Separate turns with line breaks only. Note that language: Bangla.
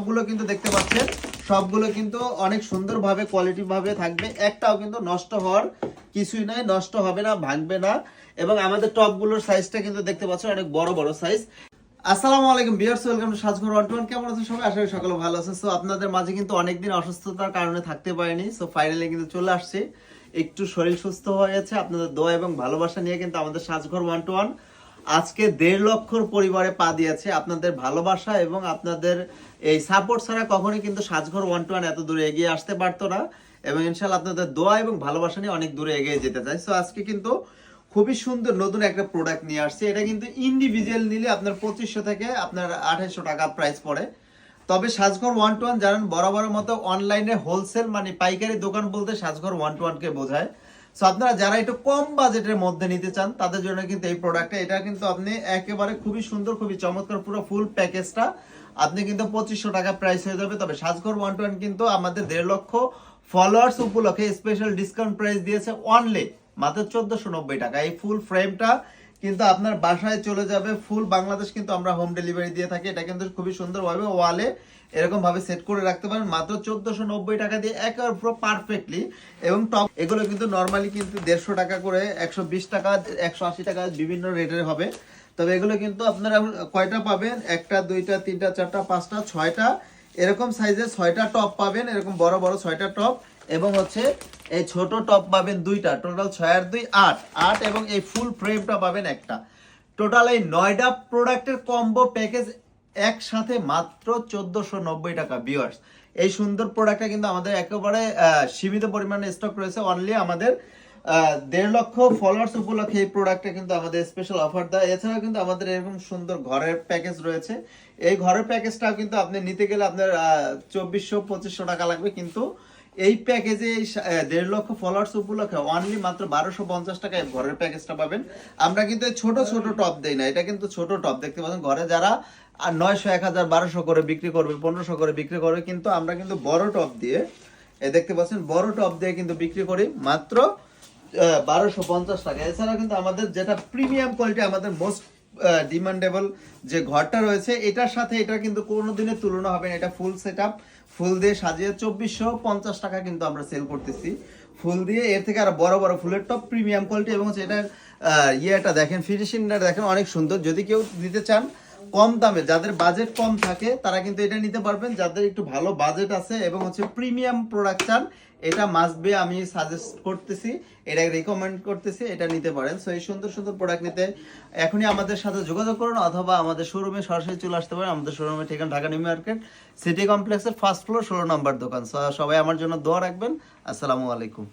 সবগুলো কিন্তু দেখতে পাচ্ছেন, সবগুলো কিন্তু অনেক সুন্দরভাবে কোয়ালিটি ভাবে থাকবে, একটাও কিন্তু নষ্ট হওয়ার কিছুই নাই, নষ্ট হবে না, ভাঙবে না। এবং আমাদের টপগুলোর সাইজটা কিন্তু দেখতে পাচ্ছেন অনেক বড় বড় সাইজ। আসসালামু আলাইকুম ভিউয়ার্স, ওয়েলকাম টু সাজঘর 121। কেমন আছেন সবাই? আশা করি সকলে ভালো আছেন। সো আপনাদের মাঝে কিন্তু অনেকদিন অসুস্থতার কারণে থাকতে পারিনি, সো ফাইনালি কিন্তু চলে আসছে, একটু শরীর সুস্থ হয়ে গেছে। আপনাদের দোয়া এবং ভালোবাসা নিয়ে কিন্তু আমাদের সাজঘর 121 আজকে 1.5 লক্ষর পরিবারে পা দিয়েছে। আপনাদের ভালোবাসা এবং আপনাদের এই সাপোর্ট ছাড়া কখনোই কিন্তু সাজঘর 121 এত দূরে এগিয়ে আসতে পারতো না। এবং ইনশাআল্লাহ আপনাদের দোয়া এবং ভালোবাসা নিয়ে অনেক দূরে এগিয়ে যেতে চাই। সো আজকে কিন্তু খুবই সুন্দর নতুন একটা প্রোডাক্ট নিয়ে আসছে। এটা কিন্তু ইন্ডিভিজুয়াল নিলে আপনার 2500 থেকে আপনার 2800 টাকা প্রাইস পড়ে। তবে সাজঘর 121 জানেন বরাবরের মতো অনলাইনে হোলসেল মানে পাইকারি দোকান বলতে সাজঘর 121 কে বোঝায়। সো আপনারা যারা একটু কম বাজেটের মধ্যে নিতে চান তাদের জন্য কিন্তু এই প্রোডাক্টটা, এটা কিন্তু আপনি একেবারে খুবই সুন্দর, খুবই চমৎকার, পুরো ফুল প্যাকেজটা আপনি কিন্তু 2500 টাকা প্রাইস হয়ে যাবে। তবে সাজঘর 121 কিন্তু আমাদের 1.5 লক্ষ ফলোয়ার্স উপলক্ষে স্পেশাল ডিসকাউন্ট প্রাইস দিয়েছে অনলি মাত্র 1490 টাকা। এই ফুল ফ্রেমটা কিন্তু আপনার বাসায় চলে যাবে, ফুল বাংলাদেশ কিন্তু আমরা হোম ডেলিভারি দিয়ে থাকি। এটা কিন্তু খুবই সুন্দরভাবে ওয়ালে এরকম ভাবে সেট করে রাখতে পারেন মাত্র 1490 টাকা দিয়ে, একেবারে পুরো পারফেক্টলি। এবং টপ এগুলো কিন্তু নরমালি কিন্তু 150 টাকা করে, 120 টাকা, 180 টাকা বিভিন্ন রেটের হবে। তবে এগুলো কিন্তু আপনারা কয়টা পাবেন? একটা, দুইটা, তিনটা, চারটা, পাঁচটা, ছয়টা এরকম সাইজের 6টা টপ পাবেন, এরকম বড় বড় 6টা টপ। এবং হচ্ছে এই ছোট টপ পাবেন 2টা, টোটাল 6 আর 2 8 8। এবং এই ফুল ফ্রেমটা পাবেন একটা। টোটাল এই 9টা প্রোডাক্টের কম্বো প্যাকেজ একসাথে মাত্র 1490 টাকা। ভিউয়ার্স, এই সুন্দর প্রোডাক্টটা কিন্তু আমাদের একেবারে সীমিত পরিমাণে স্টক রয়েছে। অনলি আমাদের 1.5 লক্ষ ফলোয়ার্স উপলক্ষে এই প্রোডাক্টটা কিন্তু আমাদের স্পেশাল অফার দেয়। এছাড়াও কিন্তু আমাদের এরকম সুন্দর ঘরের প্যাকেজ রয়েছে। এই ঘরের প্যাকেজটাও কিন্তু আপনি নিতে গেলে আপনার 2400-2500 টাকা লাগবে, কিন্তু এই প্যাকেজে 1.5 লক্ষ ফলোয়ার্স উপলক্ষে অনলি মাত্র 1250 টাকায় ঘরের প্যাকেজটা পাবেন। আমরা কিন্তু ছোট ছোট টপ দেই না, এটা কিন্তু ছোট টপ দেখতে পাচ্ছেন। ঘরে যারা 900, 1000, 1200 করে বিক্রি করবে, 1500 করে বিক্রি করবে, কিন্তু আমরা কিন্তু বড় টপ দিয়ে দেখতে পাচ্ছেন, বড় টপ দিয়ে কিন্তু বিক্রি করি মাত্র 1250 টাকা। এছাড়া কিন্তু আমাদের যেটা প্রিমিয়াম কোয়ালিটি, আমাদের মোস্ট ডিমান্ডেবল যে ঘরটা রয়েছে, এটার সাথে এটা কিন্তু কোনোদিনের তুলনা হবে না। এটা ফুল সেটআপ, ফুল দিয়ে সাজিয়ে 2450 টাকা কিন্তু আমরা সেল করতেছি ফুল দিয়ে। এর থেকে আরো বড় বড় ফুলের টপ প্রিমিয়াম কোয়ালিটি। এবং এটার ইয়েটা দেখেন, ফিনিশিংটা দেখেন, অনেক সুন্দর। যদি কেউ নিতে চান কম দামে, যাদের বাজেট কম থাকে তারা কিন্তু এটা নিতে পারবেন। যাদের একটু ভালো বাজেট আছে এবং হচ্ছে প্রিমিয়াম প্রোডাক্ট চান, এটা মাস্ট বি আমি সাজেস্ট করতেছি, এটা রিকমেন্ড করতেছি, এটা নিতে পারেন। সো এই সুন্দর সুন্দর প্রোডাক্ট নিতে এখনই আমাদের সাথে যোগাযোগ করুন, অথবা আমাদের শোরুমে সরাসরি চলে আসতে পারেন। আমাদের শোরুমের ঠিকানা ঢাকা নিউ মার্কেট সিটি কমপ্লেক্সের ফার্স্ট ফ্লোর 16 নম্বর দোকান। সো সবাই আমার জন্য দোয়া রাখবেন। আসসালামু আলাইকুম।